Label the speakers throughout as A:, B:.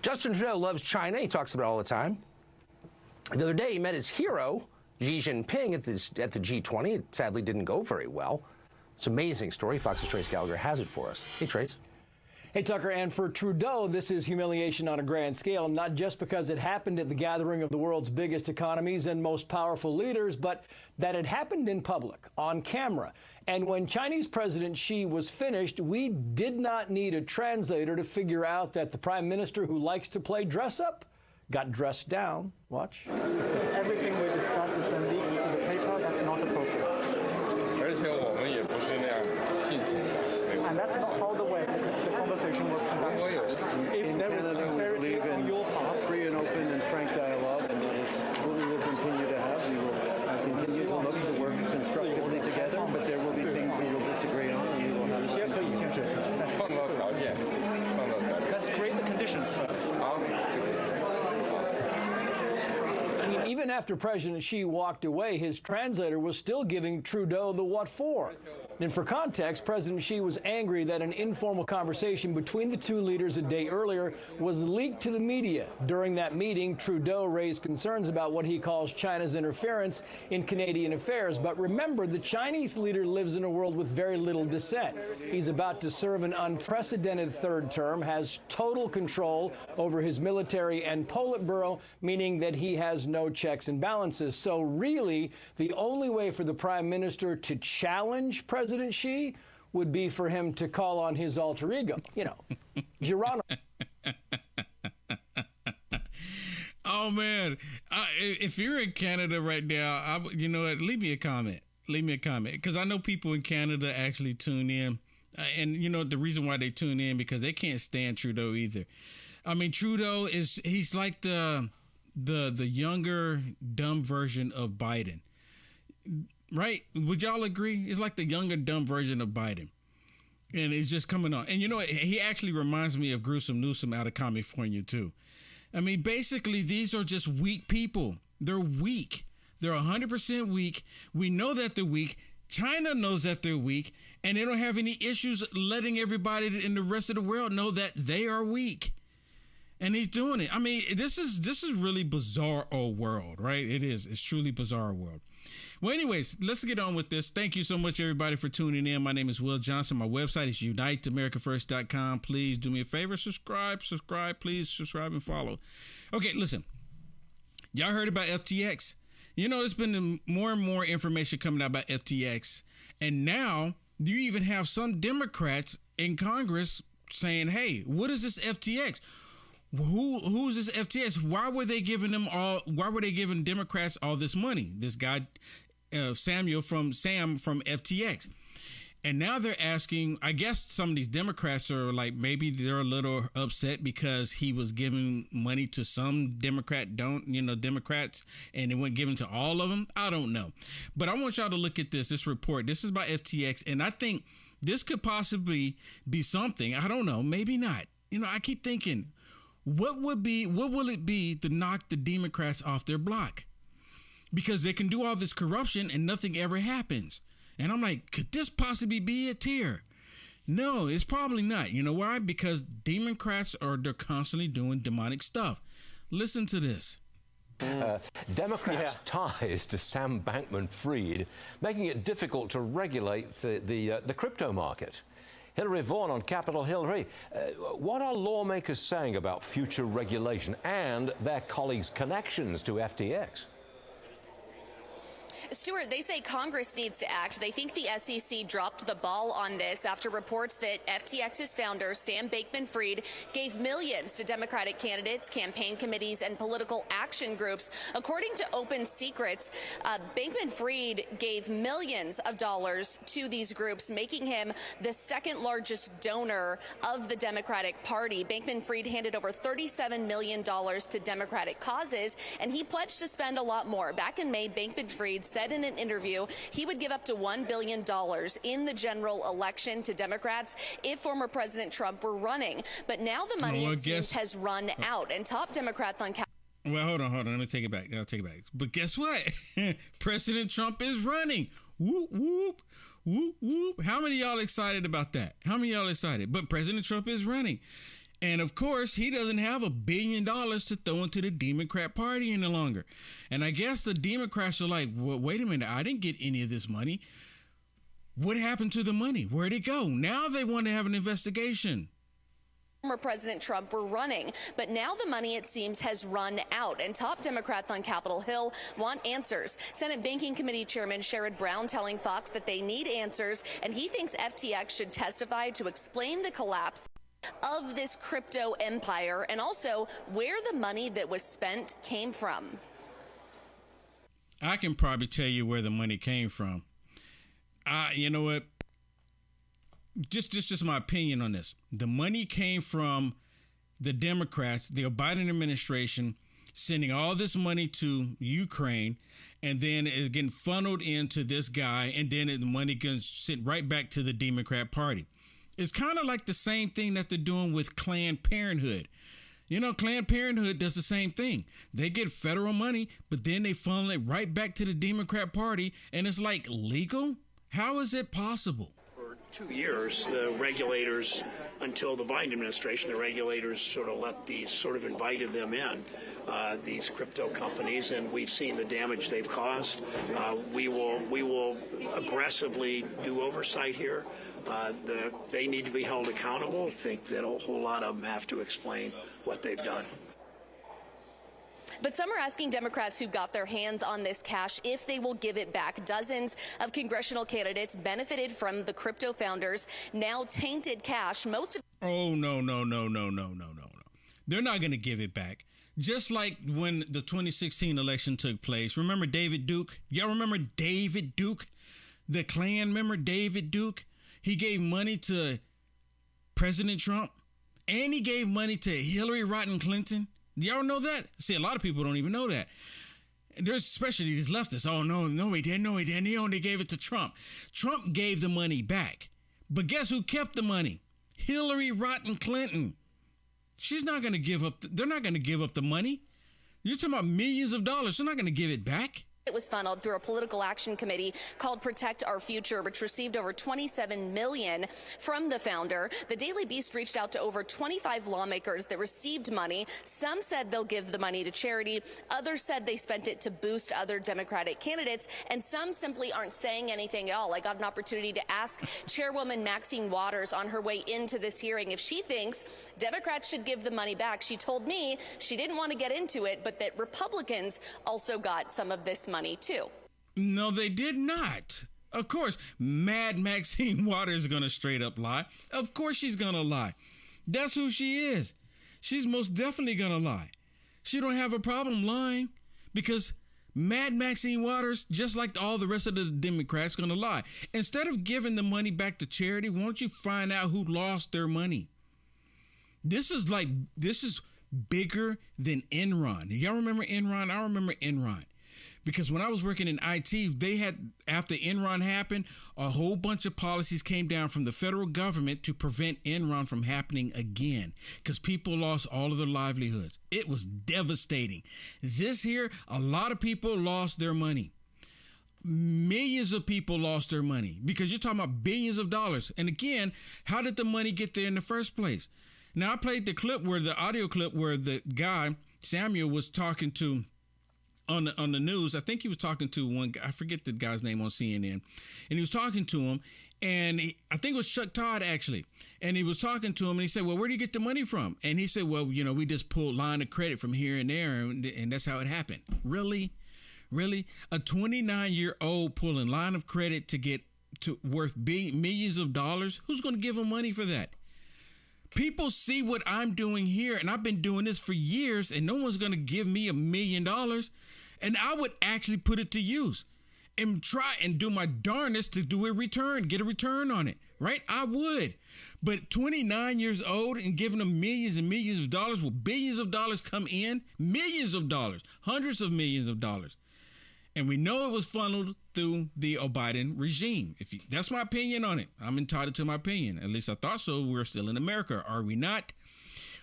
A: Justin Trudeau loves China. He talks about it all the time. The other day, he met his hero, Xi Jinping, at the G20. It sadly didn't go very well. It's an amazing story. Fox's Trace Gallagher has it for us. Hey, Trace.
B: Hey, Tucker, and for Trudeau, this is humiliation on a grand scale, not just because it happened at the gathering of the world's biggest economies and most powerful leaders, but that it happened in public, on camera. And when Chinese President Xi was finished, we did not need a translator to figure out that the prime minister who likes to play dress up got dressed down. Watch.
C: Everything we discussed is then leaked to the paper. That's not appropriate. And that's not how the way the conversation was conducted.
D: If there is sincerity on your part, free and open and frank dialogue, and that is what we will continue to have. We will continue to look to work constructively together, but there will be things we will disagree on, and we will have
C: Let's create the conditions first.
B: Even after President Xi walked away, his translator was still giving Trudeau the what for. And for context, President Xi was angry that an informal conversation between the two leaders a day earlier was leaked to the media. During that meeting, Trudeau raised concerns about what he calls China's interference in Canadian affairs. But remember, the Chinese leader lives in a world with very little dissent. He's about to serve an unprecedented third term, has total control over his military and Politburo, meaning that he has no checks and balances. So really, the only way for the prime minister to challenge President Xi would be for him to call on his alter ego, Geronimo.
E: Oh, man. If you're in Canada right now, you know what? Leave me a comment. Leave me a comment. Because I know people in Canada actually tune in. And, you know, the reason why they tune in, because they can't stand Trudeau either. I mean, Trudeau he's like the younger, dumb version of Biden. Right? Would y'all agree? It's like the younger, dumb version of Biden. And it's just coming on. And you know, he actually reminds me of Gruesome Newsom out of California, too. I mean, basically, these are just weak people. They're weak. They're 100% weak. We know that they're weak. China knows that they're weak. And they don't have any issues letting everybody in the rest of the world know that they are weak. And he's doing it. I mean, this is really bizarre old world, right? It is. It's truly bizarre world. Well, anyways, let's get on with this. Thank you so much, everybody, for tuning in. My name is Will Johnson. My website is uniteamericafirst.com. Please do me a favor. Subscribe, please subscribe and follow. Okay, listen. Y'all heard about FTX. You know, there's been more and more information coming out about FTX. And now you even have some Democrats in Congress saying, hey, what is this FTX? Who's this FTX? Why were they giving Democrats all this money? This guy, Sam from FTX. And now they're asking, I guess some of these Democrats are like, maybe they're a little upset because he was giving money to some Democrats, and it wasn't given to all of them. I don't know. But I want y'all to look at this report. This is by FTX. And I think this could possibly be something. I don't know. Maybe not. You know, I keep thinking, what will it be to knock the Democrats off their block? Because they can do all this corruption and nothing ever happens. And I'm like, could this possibly be it here? No, it's probably not. You know why? Because Democrats they're constantly doing demonic stuff. Listen to this.
F: Democrats' ties to Sam Bankman-Fried, making it difficult to regulate the crypto market. Hilary Vaughan on Capitol Hill. Hilary, what are lawmakers saying about future regulation and their colleagues' connections to FTX?
G: Stuart, they say Congress needs to act. They think the SEC dropped the ball on this after reports that FTX's founder, Sam Bankman-Fried, gave millions to Democratic candidates, campaign committees, and political action groups. According to Open Secrets, Bankman-Fried gave millions of dollars to these groups, making him the second largest donor of the Democratic Party. Bankman-Fried handed over $37 million to Democratic causes, and he pledged to spend a lot more. Back in May, Bankman-Fried said in an interview he would give up to $1 billion in the general election to Democrats if former President Trump were running. But now the money, it seems, has run out, and top Democrats on Capitol.
E: Well, hold on. Let me take it back. I'll take it back. But guess what? President Trump is running. Whoop, whoop, whoop, whoop. How many of y'all excited about that? How many of y'all excited? But President Trump is running. And of course, he doesn't have $1 billion to throw into the Democrat Party any longer. And I guess the Democrats are like, well, wait a minute, I didn't get any of this money. What happened to the money? Where'd it go? Now they want to have an investigation.
G: Former President Trump were running, but now the money, it seems, has run out, and top Democrats on Capitol Hill want answers. Senate Banking Committee Chairman Sherrod Brown telling Fox that they need answers, and he thinks FTX should testify to explain the collapse of this crypto empire and also where the money that was spent came from.
E: I can probably tell you where the money came from. You know what? Just my opinion on this. The money came from the Democrats, the Biden administration, sending all this money to Ukraine, and then it's getting funneled into this guy, and then the money gets sent right back to the Democrat Party. It's kind of like the same thing that they're doing with Planned Parenthood. You know, Planned Parenthood does the same thing. They get federal money, but then they funnel it right back to the Democrat Party, and it's like legal? How is it possible?
H: For 2 years, the regulators, until the Biden administration, the regulators sort of invited them in, these crypto companies, and we've seen the damage they've caused. We will aggressively do oversight here. They need to be held accountable. I think that a whole lot of them have to explain what they've done.
G: But some are asking Democrats who got their hands on this cash if they will give it back. Dozens of congressional candidates benefited from the crypto founders' now tainted cash.
E: Oh, no. They're not going to give it back. Just like when the 2016 election took place. Remember David Duke? Y'all remember David Duke? The Klan member David Duke? He gave money to President Trump, and he gave money to Hillary Rodham Clinton. Y'all know that? See, a lot of people don't even know that. There's especially these leftists. Oh, no, he didn't. He only gave it to Trump. Trump gave the money back. But guess who kept the money? Hillary Rodham Clinton. She's not going to give up. They're not going to give up the money. You're talking about millions of dollars. They're not going to give it back.
G: It was funneled through a political action committee called Protect Our Future, which received over $27 million from the founder. The Daily Beast reached out to over 25 lawmakers that received money. Some said they'll give the money to charity. Others said they spent it to boost other Democratic candidates. And some simply aren't saying anything at all. I got an opportunity to ask Chairwoman Maxine Waters on her way into this hearing if she thinks Democrats should give the money back. She told me she didn't want to get into it, but that Republicans also got some of this money too.
E: No, they did not. Of course, Mad Maxine Waters is going to straight up lie. Of course she's going to lie. That's who she is. She's most definitely going to lie. She don't have a problem lying because Mad Maxine Waters, just like all the rest of the Democrats, going to lie. Instead of giving the money back to charity, why don't you find out who lost their money? This is bigger than Enron. Y'all remember Enron? I remember Enron. Because when I was working in IT, they had, after Enron happened, a whole bunch of policies came down from the federal government to prevent Enron from happening again because people lost all of their livelihoods. It was devastating. This here, a lot of people lost their money. Millions of people lost their money because you're talking about billions of dollars. And again, how did the money get there in the first place? Now, I played the audio clip where the guy, Samuel, was talking to on the news. I think he was talking to one guy. I forget the guy's name on CNN. And he was talking to him. And I think it was Chuck Todd, actually. And he was talking to him. And he said, well, where do you get the money from? And he said, well, we just pulled line of credit from here and there. And that's how it happened. Really? Really? A 29-year-old pulling line of credit to get to worth millions of dollars? Who's going to give him money for that? People see what I'm doing here, and I've been doing this for years, and no one's going to give me $1 million. And I would actually put it to use and try and do my darndest to get a return on it, right? I would. But 29 years old and giving them millions and millions of dollars, will billions of dollars come in? Millions of dollars, hundreds of millions of dollars. And we know it was funneled through the Biden regime. That's my opinion on it. I'm entitled to my opinion. At least I thought so. We're still in America, are we not?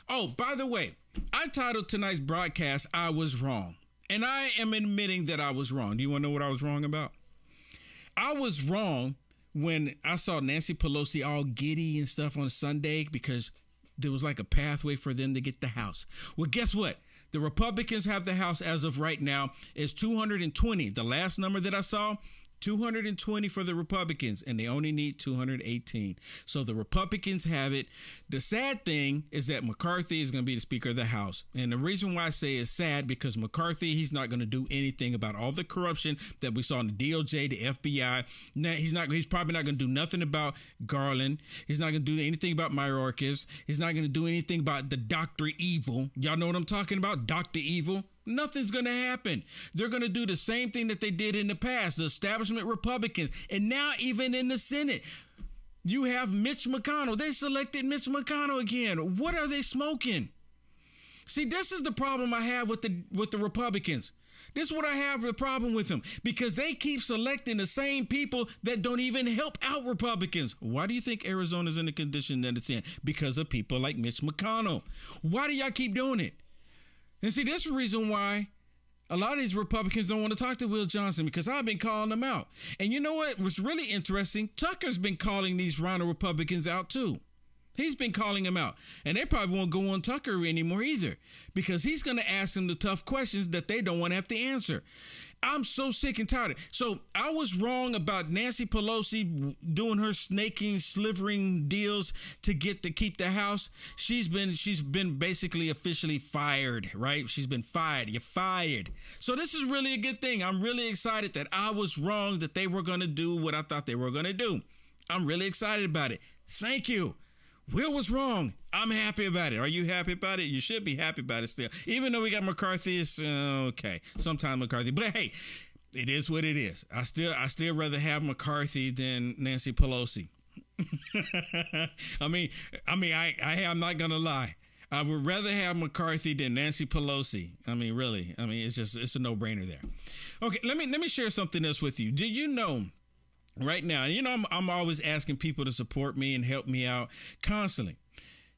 E: Oh, by the way, I titled tonight's broadcast, I Was Wrong. And I am admitting that I was wrong. Do you want to know what I was wrong about? I was wrong when I saw Nancy Pelosi all giddy and stuff on Sunday because there was like a pathway for them to get the House. Well, guess what? The Republicans have the House as of right now is 220. The last number that I saw, 220 for the Republicans, and they only need 218. So the Republicans have it. The sad thing is that McCarthy is going to be the Speaker of the House. And the reason why I say it's sad, because McCarthy, he's not going to do anything about all the corruption that we saw in the DOJ, the FBI. Now, he's probably not going to do nothing about Garland. He's not going to do anything about Mayorkas. He's not going to do anything about the Dr. Evil. Y'all know what I'm talking about? Dr. Evil. Nothing's going to happen. They're going to do the same thing that they did in the past, the establishment Republicans. And now even in the Senate, you have Mitch McConnell. They selected Mitch McConnell again. What are they smoking? See, this is the problem I have with the Republicans. This is what I have the problem with them, because they keep selecting the same people that don't even help out Republicans. Why do you think Arizona's in the condition that it's in? Because of people like Mitch McConnell. Why do y'all keep doing it? And see, this is the reason why a lot of these Republicans don't want to talk to Will Johnson, because I've been calling them out. And you know what was really interesting? Tucker's been calling these Rhino Republicans out too. He's been calling them out. And they probably won't go on Tucker anymore either, because he's going to ask them the tough questions that they don't want to have to answer. I'm so sick and tired. So I was wrong about Nancy Pelosi doing her snaking, slivering deals to keep the House. She's been basically officially fired, right? She's been fired. You're fired. So this is really a good thing. I'm really excited that I was wrong, that they were going to do what I thought they were going to do. I'm really excited about it. Thank you. Will was wrong. I'm happy about it. Are you happy about it? You should be happy about it still. Even though we got McCarthy, it's okay. Sometimes McCarthy. But hey, it is what it is. I still rather have McCarthy than Nancy Pelosi. I'm not gonna lie. I would rather have McCarthy than Nancy Pelosi. I mean, really. I mean, it's a no-brainer there. Okay, let me share something else with you. Did you know? Right now, you know, I'm always asking people to support me and help me out constantly.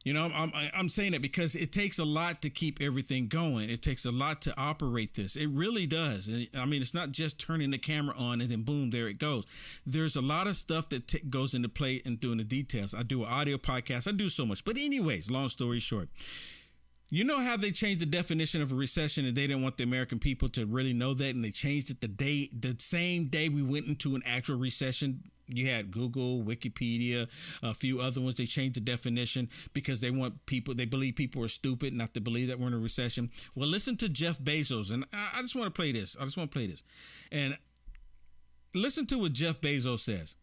E: You know, I'm saying that because it takes a lot to keep everything going. It takes a lot to operate this. It really does. I mean, it's not just turning the camera on and then boom, there it goes. There's a lot of stuff that goes into play and doing the details. I do an audio podcast. I do so much. But anyways, long story short, you know how they changed the definition of a recession, and they didn't want the American people to really know that, and they changed it the same day we went into an actual recession. You had Google, Wikipedia, a few other ones. They changed the definition because they believe people are stupid not to believe that we're in a recession. Well, listen to Jeff Bezos, and I just want to play this. And listen to what Jeff Bezos says,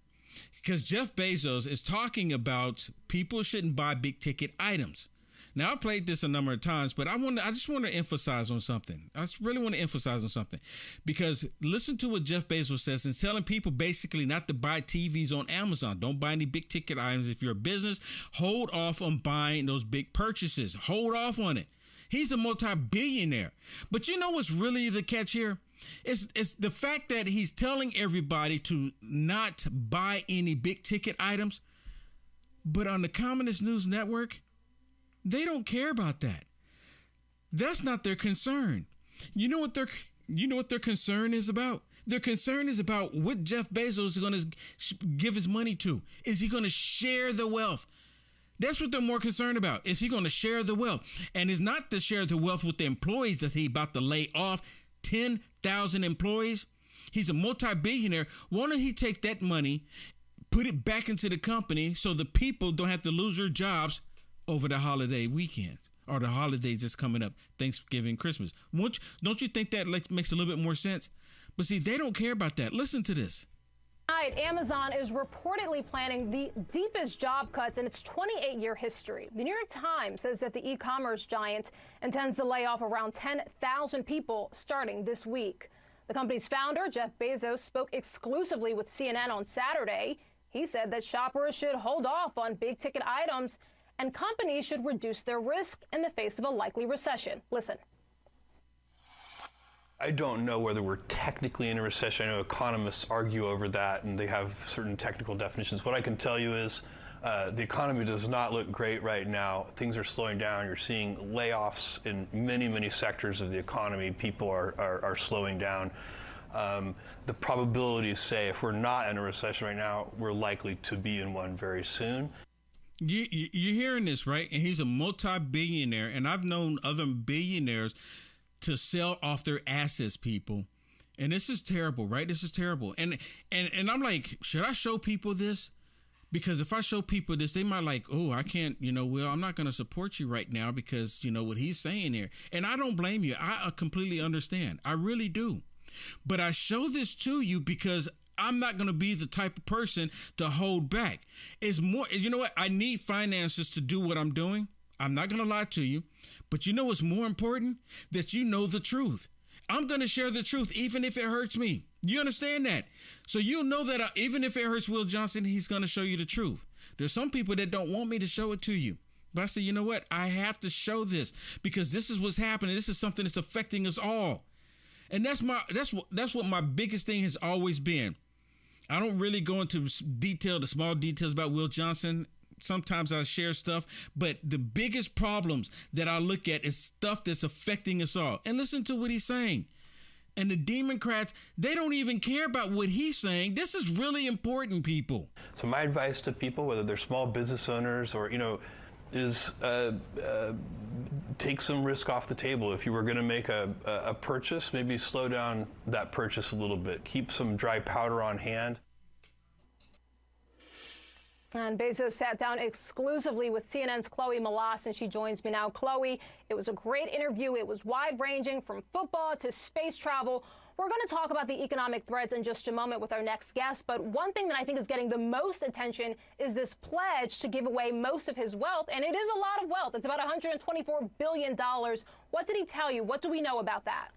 E: because Jeff Bezos is talking about people shouldn't buy big ticket items. Now, I played this a number of times, but I just want to emphasize on something. I just really want to emphasize on something, because listen to what Jeff Bezos says, and telling people basically not to buy TVs on Amazon. Don't buy any big ticket items. If you're a business, hold off on buying those big purchases. Hold off on it. He's a multi-billionaire. But you know what's really the catch here? It's the fact that he's telling everybody to not buy any big ticket items. But on the Communist News Network, they don't care about that. That's not their concern. You know what their concern is about? Their concern is about what Jeff Bezos is going to give his money to. Is he going to share the wealth? That's what they're more concerned about. Is he going to share the wealth? And it's not to share the wealth with the employees that he's about to lay off 10,000 employees. He's a multi-billionaire. Why don't he take that money, put it back into the company so the people don't have to lose their jobs over the holiday weekends or the holidays that's coming up, Thanksgiving, Christmas. Don't you think that makes a little bit more sense? But see, they don't care about that. Listen to this.
I: Amazon is reportedly planning the deepest job cuts in its 28-year history. The New York Times says that the e-commerce giant intends to lay off around 10,000 people starting this week. The company's founder, Jeff Bezos, spoke exclusively with CNN on Saturday. He said that shoppers should hold off on big-ticket items and companies should reduce their risk in the face of a likely recession. Listen.
J: I don't know whether we're technically in a recession. I know economists argue over that, and they have certain technical definitions. What I can tell you is the economy does not look great right now. Things are slowing down. You're seeing layoffs in many, many sectors of the economy. People are slowing down. The probabilities say if we're not in a recession right now, we're likely to be in one very soon.
E: You're hearing this, right? And he's a multi-billionaire, and I've known other billionaires to sell off their assets, people. And this is terrible, right? This is terrible. And I'm like, should I show people this? Because if I show people this, they might like, oh, I can't, Will, I'm not going to support you right now because, what he's saying here. And I don't blame you. I completely understand. I really do. But I show this to you because I'm not going to be the type of person to hold back. It's more, you know what? I need finances to do what I'm doing. I'm not going to lie to you. But you know what's more important? That you know the truth. I'm going to share the truth, even if it hurts me. You understand that? So you'll know that even if it hurts Will Johnson, he's going to show you the truth. There's some people that don't want me to show it to you. But I say, you know what? I have to show this because this is what's happening. This is something that's affecting us all. And that's what my biggest thing has always been. I don't really go into the small details about Will Johnson. Sometimes I share stuff, but the biggest problems that I look at is stuff that's affecting us all. And listen to what he's saying. And the Democrats, they don't even care about what he's saying. This is really important, people.
J: So my advice to people, whether they're small business owners or, is take some risk off the table. If you were going to make a purchase, maybe slow down that purchase a little bit. Keep some dry powder on hand.
I: And Bezos sat down exclusively with CNN's Chloe Malas, and she joins me now. Chloe, it was a great interview. It was wide-ranging from football to space travel. We're going to talk about the economic threats in just a moment with our next guest. But one thing that I think is getting the most attention is this pledge to give away most of his wealth. And it is a lot of wealth. It's about $124 billion. What did he tell you? What do we know about that?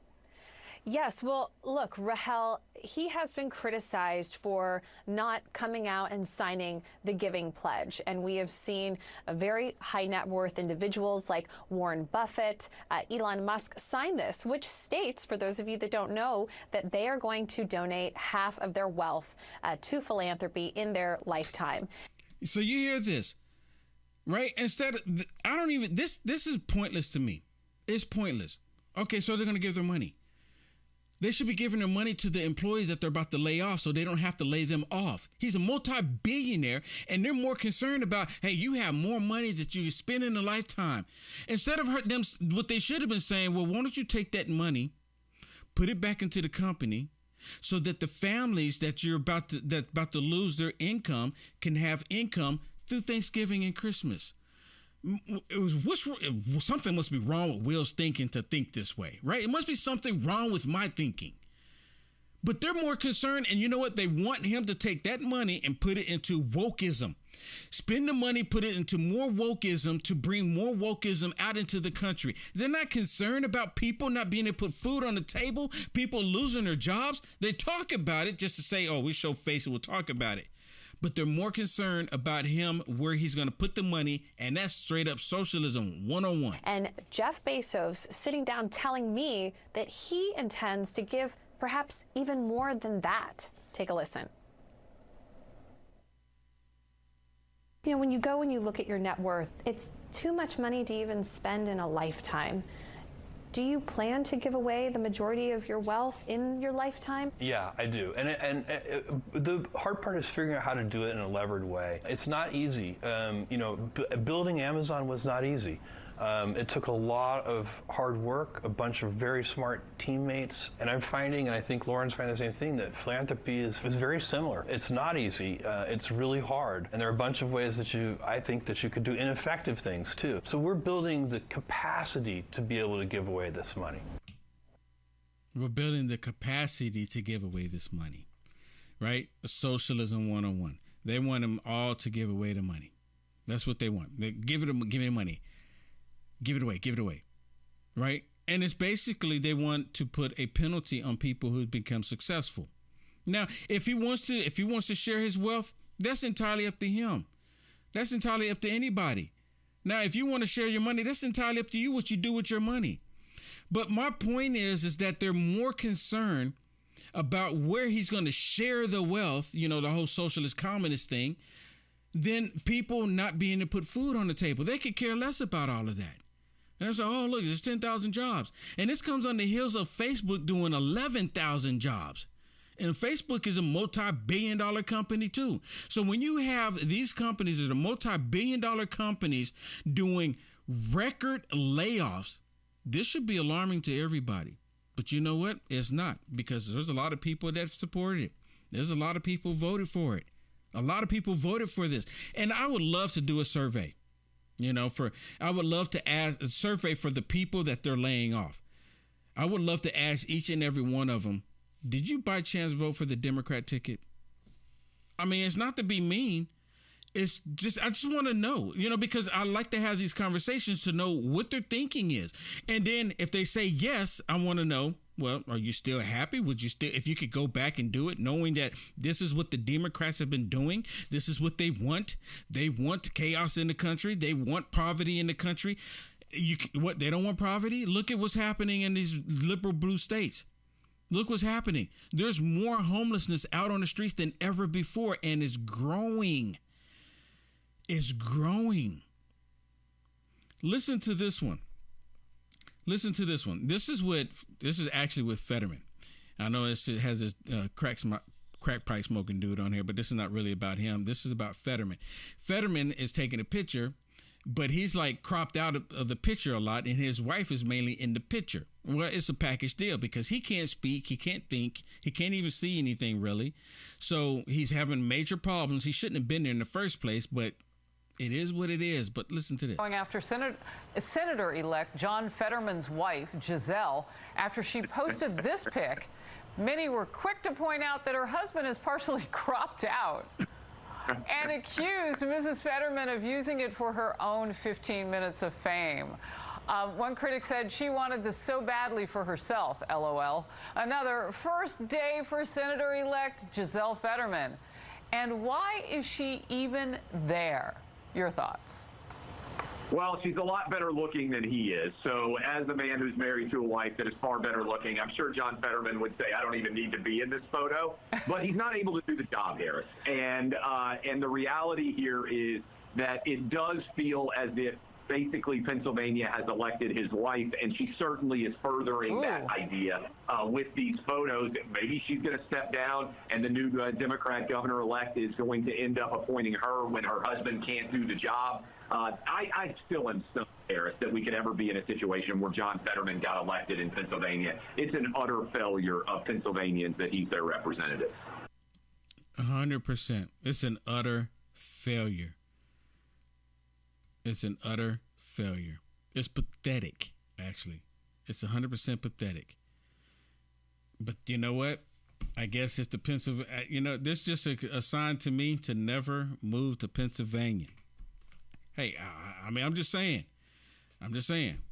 K: Yes, well, look, Rahel, he has been criticized for not coming out and signing the Giving Pledge. And we have seen a very high net worth individuals like Warren Buffett, Elon Musk sign this, which states, for those of you that don't know, that they are going to donate half of their wealth to philanthropy in their lifetime.
E: So you hear this, right? Instead of, this is pointless to me. It's pointless. Okay, so they're going to give their money. They should be giving their money to the employees that they're about to lay off so they don't have to lay them off. He's a multi-billionaire, and they're more concerned about, hey, you have more money that you spend in a lifetime. Instead of them, what they should have been saying, well, why don't you take that money, put it back into the company so that the families that you're about to lose their income can have income through Thanksgiving and Christmas. Something must be wrong with Will's thinking to think this way, right? It must be something wrong with my thinking. But they're more concerned, and you know what? They want him to take that money and put it into wokeism. Spend the money, put it into more wokeism to bring more wokeism out into the country. They're not concerned about people not being able to put food on the table, people losing their jobs. They talk about it just to say, oh, we show face and we'll talk about it. But they're more concerned about him, where he's going to put the money, and that's straight up socialism 101.
K: And Jeff Bezos sitting down telling me that he intends to give perhaps even more than that. Take a listen. When you go and you look at your net worth, it's too much money to even spend in a lifetime. Do you plan to give away the majority of your wealth in your lifetime?
J: Yeah, I do. And the hard part is figuring out how to do it in a levered way. It's not easy. Building Amazon was not easy. It took a lot of hard work, a bunch of very smart teammates, and I'm finding, and I think Lauren's finding the same thing, that philanthropy is very similar. It's not easy. It's really hard, and there are a bunch of ways that I think that you could do ineffective things too. So we're building the capacity to be able to give away this money.
E: We're building the capacity to give away this money, right? Socialism 101. They want them all to give away the money. That's what they want. They give me money. Give it away, right? And it's basically they want to put a penalty on people who become successful. Now, if he wants to share his wealth, that's entirely up to him. That's entirely up to anybody. Now, if you want to share your money, that's entirely up to you what you do with your money. But my point is that they're more concerned about where he's going to share the wealth, the whole socialist communist thing, than people not being able to put food on the table. They could care less about all of that. And I say, oh, look, there's 10,000 jobs. And this comes on the heels of Facebook doing 11,000 jobs. And Facebook is a multi-billion-dollar company too. So when you have these companies that are multi-billion-dollar companies doing record layoffs, this should be alarming to everybody. But you know what? It's not, because there's a lot of people that supported it. There's a lot of people voted for it. A lot of people voted for this. And I would love to do a survey, I would love to ask a survey for the people that they're laying off. I would love to ask each and every one of them, did you by chance vote for the Democrat ticket? I mean, it's not to be mean. It's just, I just want to know, because I like to have these conversations to know what their thinking is. And then if they say yes, I want to know, well, are you still happy? Would you still, if you could go back and do it, knowing that this is what the Democrats have been doing, this is what they want. They want chaos in the country. They want poverty in the country. They don't want poverty? Look at what's happening in these liberal blue states. Look what's happening. There's more homelessness out on the streets than ever before, and it's growing. It's growing. Listen to this one. This is actually with Fetterman. I know it has this crack pipe smoking dude on here, but this is not really about him. This is about Fetterman. Fetterman is taking a picture, but he's like cropped out of the picture a lot, and his wife is mainly in the picture. Well, it's a package deal because he can't speak, he can't think, he can't even see anything really. So he's having major problems. He shouldn't have been there in the first place, but it is what it is. But listen to this.
L: Going after Senator-elect John Fetterman's wife, Giselle, after she posted this pic, many were quick to point out that her husband is partially cropped out and accused Mrs. Fetterman of using it for her own 15 minutes of fame. One critic said she wanted this so badly for herself, LOL. Another, first day for Senator-elect Giselle Fetterman. And why is she even there? Your thoughts?
M: Well, she's a lot better looking than he is. So as a man who's married to a wife that is far better looking, I'm sure John Fetterman would say, I don't even need to be in this photo. But he's not able to do the job, Harris. And the reality here is that it does feel as if basically Pennsylvania has elected his wife, and she certainly is furthering that idea with these photos. Maybe she's going to step down, and the new Democrat governor-elect is going to end up appointing her when her husband can't do the job. I still am stunned, Harris, that we could ever be in a situation where John Fetterman got elected in Pennsylvania. It's an utter failure of Pennsylvanians that he's their representative.
E: 100%. It's an utter failure. It's an utter failure. It's pathetic, actually. It's 100% pathetic. But you know what? I guess it's the Pennsylvania. This is just a sign to me to never move to Pennsylvania. Hey, I mean, I'm just saying,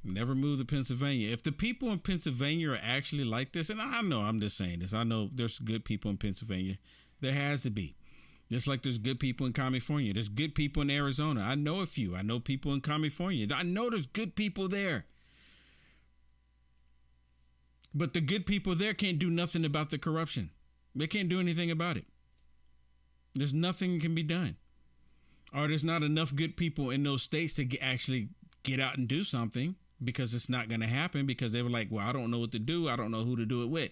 E: never move to Pennsylvania. If the people in Pennsylvania are actually like this, and I know I'm just saying this, I know there's good people in Pennsylvania. There has to be. Just like there's good people in California. There's good people in Arizona. I know a few. I know people in California. I know there's good people there. But the good people there can't do nothing about the corruption. They can't do anything about it. There's nothing can be done. Or there's not enough good people in those states to actually get out and do something, because it's not going to happen, because they were like, well, I don't know what to do. I don't know who to do it with.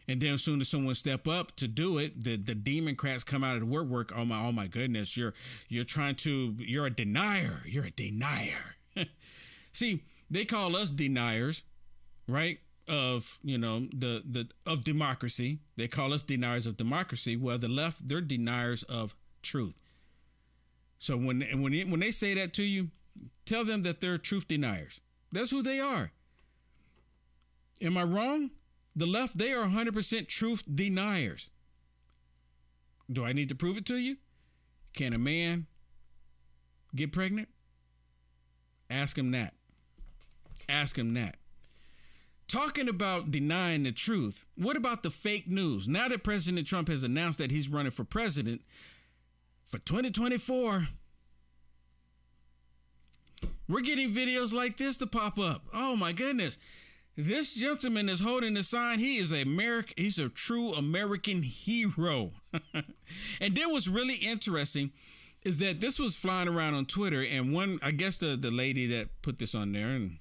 E: And then as soon as someone step up to do it, the Democrats come out of the woodwork. Oh my goodness, you're a denier. You're a denier. See, they call us deniers, right? Of, of democracy. They call us deniers of democracy. Well, the left, they're deniers of truth. So when they say that to you, tell them that they're truth deniers. That's who they are. Am I wrong? The left, they are 100% truth deniers. Do I need to prove it to you? Can a man get pregnant? Ask him that. Ask him that. Talking about denying the truth, what about the fake news? Now that President Trump has announced that he's running for president for 2024, we're getting videos like this to pop up. Oh my goodness. This gentleman is holding the sign. He is he's a true American hero. And then what's really interesting is that this was flying around on Twitter, and I guess the lady that put this on there, and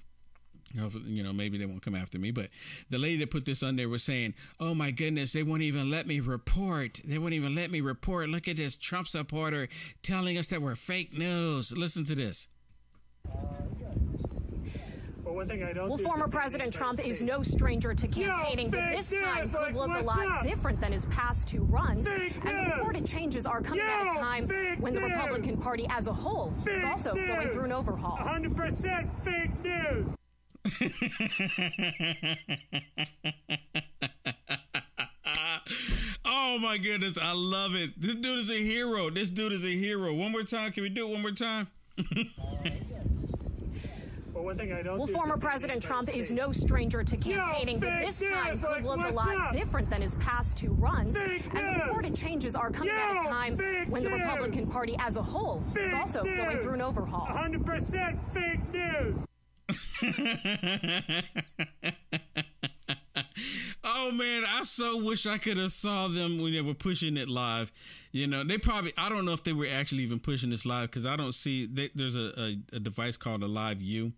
E: You know, maybe they won't come after me, but the lady that put this on there was saying, oh my goodness, they won't even let me report. They won't even let me report. Look at this Trump supporter telling us that we're fake news. Listen to this.
N: Well, former President Trump is no stranger to campaigning, but this time could look a lot different than his past two runs. And the reported changes are coming at a time when the Republican Party as a whole is also going through an overhaul.
O: 100% fake news.
E: Oh my goodness, I love it. This dude is a hero. This dude is a hero. One more time. Can we do it one more time?
N: Well, former President Trump is no stranger to campaigning, but this time could look a lot different than his past two runs. And the reported changes are coming at a time when the Republican Party as a whole is also going through an overhaul.
O: 100% fake news.
E: Oh man, I so wish I could have saw them when they were pushing it live. You know, they probably, I don't know if they were actually even pushing this live, because I don't see, there's a device called a Live View.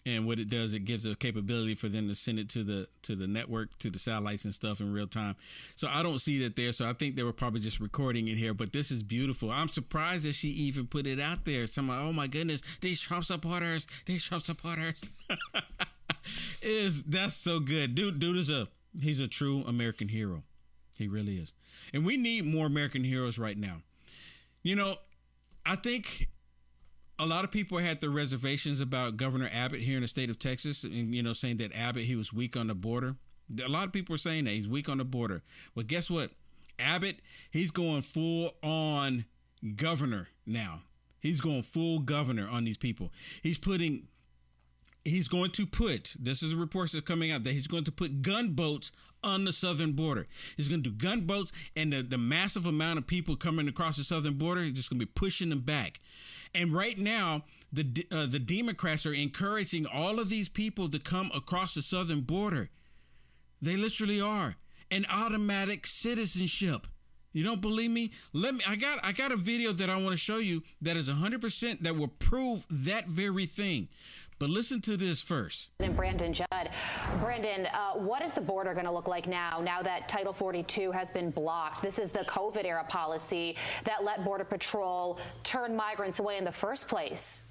E: And what it does, it gives a capability for them to send it to the network, to the satellites and stuff in real time. So I don't see that there. So I think they were probably just recording it here. But this is beautiful. I'm surprised that she even put it out there. Someone, oh my goodness, these Trump supporters. That's so good. Dude he's a true American hero. He really is. And we need more American heroes right now. You know, I think a lot of people had their reservations about Governor Abbott here in the state of Texas, and, you know, saying that Abbott, he was weak on the border. A lot of people are saying that he's weak on the border. Well, guess what? Abbott, he's going full on governor now. He's going full governor on these people. He's going to put, this is a report that's coming out, that he's going to put gunboats on the southern border. He's going to do gunboats, and the massive amount of people coming across the southern border, he's just going to be pushing them back. And right now, the Democrats are encouraging all of these people to come across the southern border. They literally are. An automatic citizenship. You don't believe me? I got a video that I want to show you that is 100% that will prove that very thing. But listen to this first.
P: And Brandon Judd. Brandon, what is the border going to look like now that Title 42 has been blocked? This is the COVID era policy that let Border Patrol turn migrants away in the first place.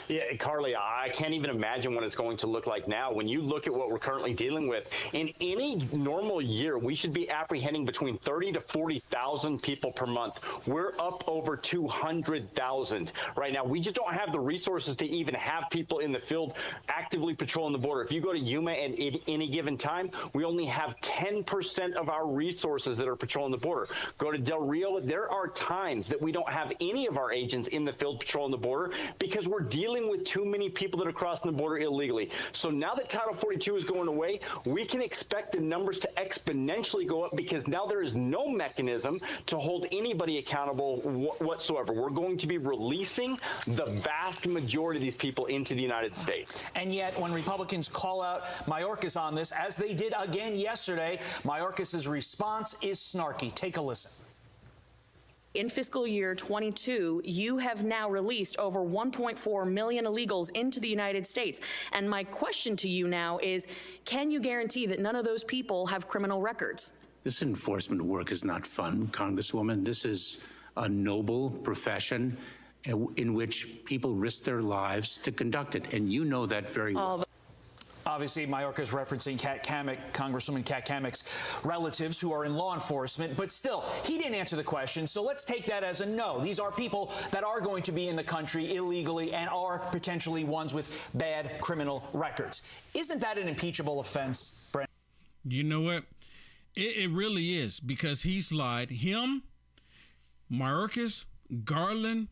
Q: Yeah, Carly, I can't even imagine what it's going to look like now. When you look at what we're currently dealing with, in any normal year, we should be apprehending between 30 to 40,000 people per month. We're up over 200,000 right now. We just don't have the resources to even have people in the field actively patrolling the border. If you go to Yuma at any given time, we only have 10% of our resources that are patrolling the border. Go to Del Rio, there are times that we don't have any of our agents in the field patrolling the border because we're dealing with too many people that are crossing the border illegally. So now that Title 42 is going away, we can expect the numbers to exponentially go up because now there is no mechanism to hold anybody accountable whatsoever. We're going to be releasing the vast majority of these people into the United States.
R: And yet, when Republicans call out Mayorkas on this, as they did again yesterday, Mayorkas' response is snarky. Take a listen.
S: In fiscal year 22, you have now released over 1.4 million illegals into the United States. And my question to you now is, can you guarantee that none of those people have criminal records?
T: This enforcement work is not fun, Congresswoman. This is a noble profession in which people risk their lives to conduct it. And you know that very well.
R: Obviously, Mayorkas referencing Congresswoman Kat Kammick's relatives who are in law enforcement, but still, he didn't answer the question, so let's take that as a no. These are people that are going to be in the country illegally and are potentially ones with bad criminal records. Isn't that an impeachable offense, Brent?
E: You know what? It really is, because he's lied. Him, Mayorkas, Garland,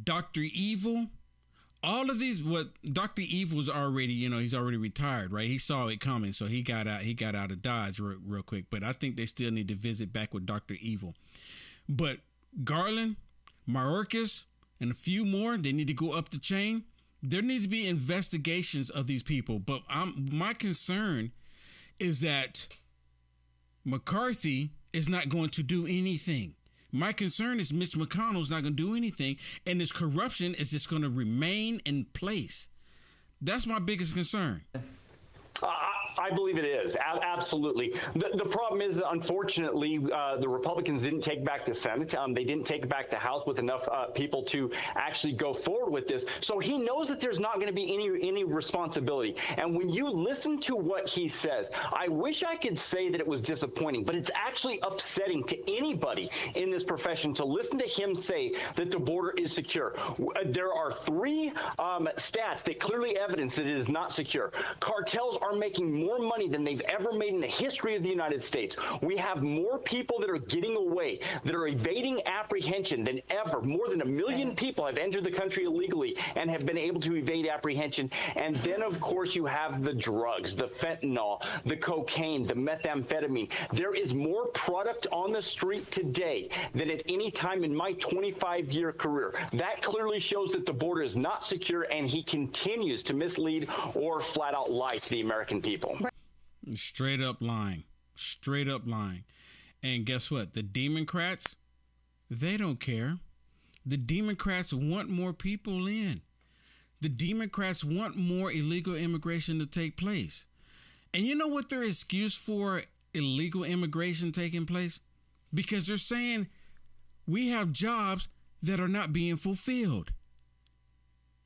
E: Dr. Evil, all of these, what Dr. Evil's already, he's already retired, right? He saw it coming, so he got out of Dodge real quick. But I think they still need to visit back with Dr. Evil. But Garland, Mayorkas, and a few more, they need to go up the chain. There need to be investigations of these people. But my concern is that McCarthy is not going to do anything. My concern is Mitch McConnell's not going to do anything, and this corruption is just going to remain in place That's my biggest concern.
Q: I believe it is. Absolutely. The problem is, unfortunately, the Republicans didn't take back the Senate. They didn't take back the House with enough people to actually go forward with this. So he knows that there's not going to be any responsibility. And when you listen to what he says, I wish I could say that it was disappointing, but it's actually upsetting to anybody in this profession to listen to him say that the border is secure. There are 3 stats that clearly evidence that it is not secure. Cartels are making more money than they've ever made in the history of the United States. We have more people that are getting away, that are evading apprehension than ever. More than 1 million people have entered the country illegally and have been able to evade apprehension. And then, of course, you have the drugs, the fentanyl, the cocaine, the methamphetamine. There is more product on the street today than at any time in my 25-year career. That clearly shows that the border is not secure, and he continues to mislead or flat out lie to the American people.
E: Straight up lying. Straight up lying. And guess what? The Democrats, they don't care. The Democrats want more people in. The Democrats want more illegal immigration to take place. And you know what their excuse for illegal immigration taking place? Because they're saying we have jobs that are not being fulfilled.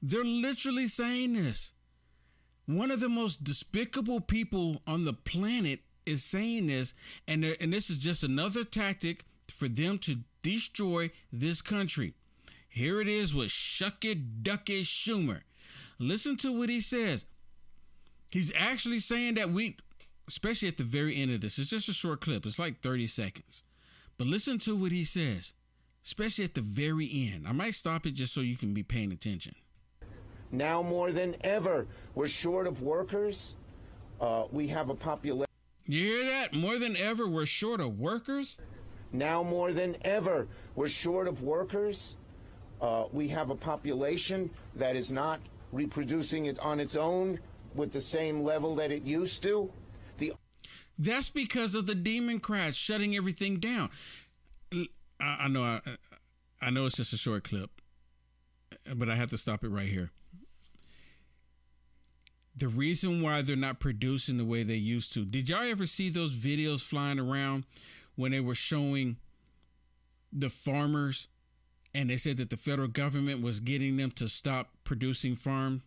E: They're literally saying this. One of the most despicable people on the planet is saying this, and this is just another tactic for them to destroy this country. Here it is with Shucky Ducky Schumer. Listen to what he says. He's actually saying that especially at the very end of this, it's just a short clip. It's like 30 seconds. But listen to what he says, especially at the very end. I might stop it just so you can be paying attention.
U: Now more than ever, we're short of workers. We have a population.
E: You hear that? More than ever, we're short of workers.
U: Now more than ever, we're short of workers. We have a population that is not reproducing it on its own with the same level that it used to.
E: That's because of the Democrats shutting everything down. I know it's just a short clip, but I have to stop it right here. The reason why they're not producing the way they used to. Did y'all ever see those videos flying around when they were showing the farmers and they said that the federal government was getting them to stop producing produce?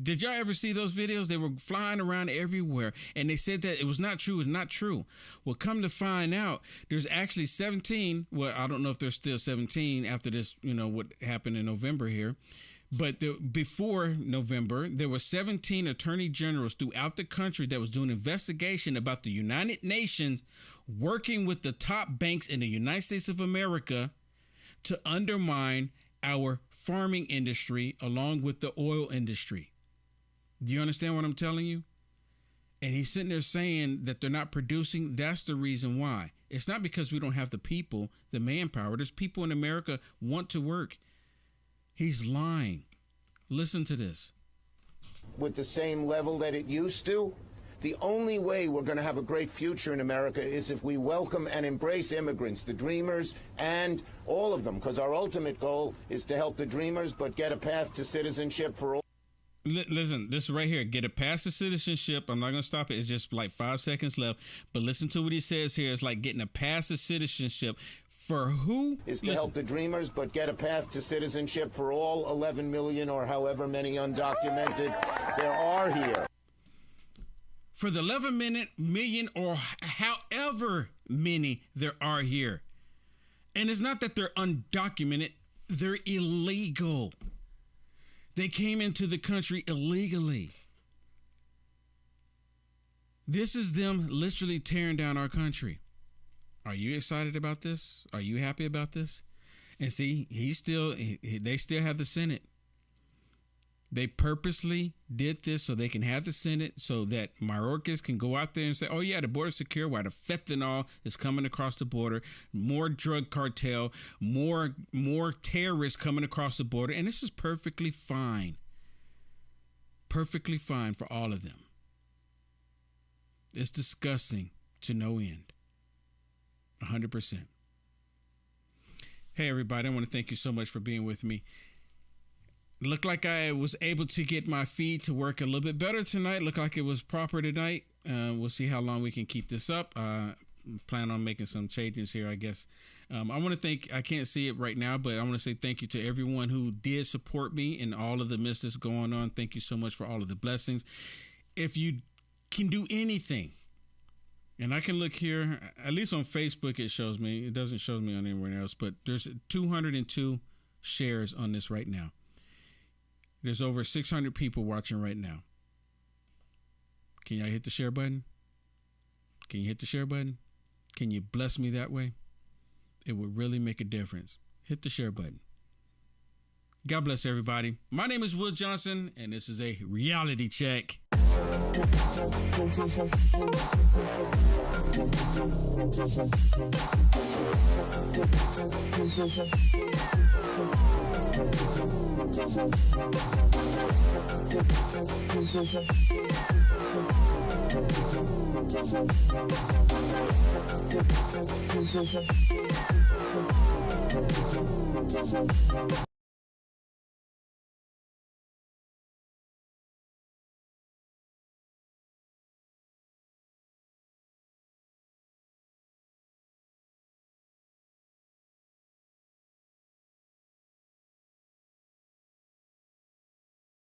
E: Did y'all ever see those videos? They were flying around everywhere and they said that it was not true. It's not true. Well, come to find out, there's actually 17. Well, I don't know if there's still 17 after this, what happened in November here. But before November, there were 17 attorney generals throughout the country that was doing investigation about the United Nations working with the top banks in the United States of America to undermine our farming industry along with the oil industry. Do you understand what I'm telling you? And he's sitting there saying that they're not producing. That's the reason why. It's not because we don't have the people, the manpower. There's people in America want to work. He's lying. Listen to this.
U: With the same level that it used to. The only way we're going to have a great future in America is if we welcome and embrace immigrants, the dreamers, and all of them, because our ultimate goal is to help the dreamers, but get a path to citizenship for all.
E: Listen, this right here, get a path to citizenship. I'm not going to stop it. It's just like 5 seconds left. But listen to what he says here. It's like getting a path to citizenship. For who?
U: Is to help the dreamers, but get a path to citizenship for all 11 million or however many undocumented there are here.
E: For the 11 million or however many there are here. And it's not that they're undocumented. They're illegal. They came into the country illegally. This is them literally tearing down our country. Are you excited about this? Are you happy about this? And see, they still have the Senate. They purposely did this so they can have the Senate so that Mayorkas can go out there and say, oh, yeah, the border's secure while the fentanyl is coming across the border, more drug cartel, more terrorists coming across the border. And this is perfectly fine. Perfectly fine for all of them. It's disgusting to no end. 100%. Hey, everybody, I want to thank you so much for being with me. Looked like I was able to get my feed to work a little bit better tonight. Looked like it was proper tonight. We'll see how long we can keep this up. Plan on making some changes here, I guess. I want to thank, I can't see it right now, but I want to say thank you to everyone who did support me in all of the misses going on. Thank you so much for all of the blessings. If you can do anything, and I can look here, at least on Facebook it shows me. It doesn't show me on anywhere else, but there's 202 shares on this right now. There's over 600 people watching right now. Can y'all hit the share button? Can you hit the share button? Can you bless me that way? It would really make a difference. Hit the share button. God bless everybody. My name is Will Johnson, and this is a reality check.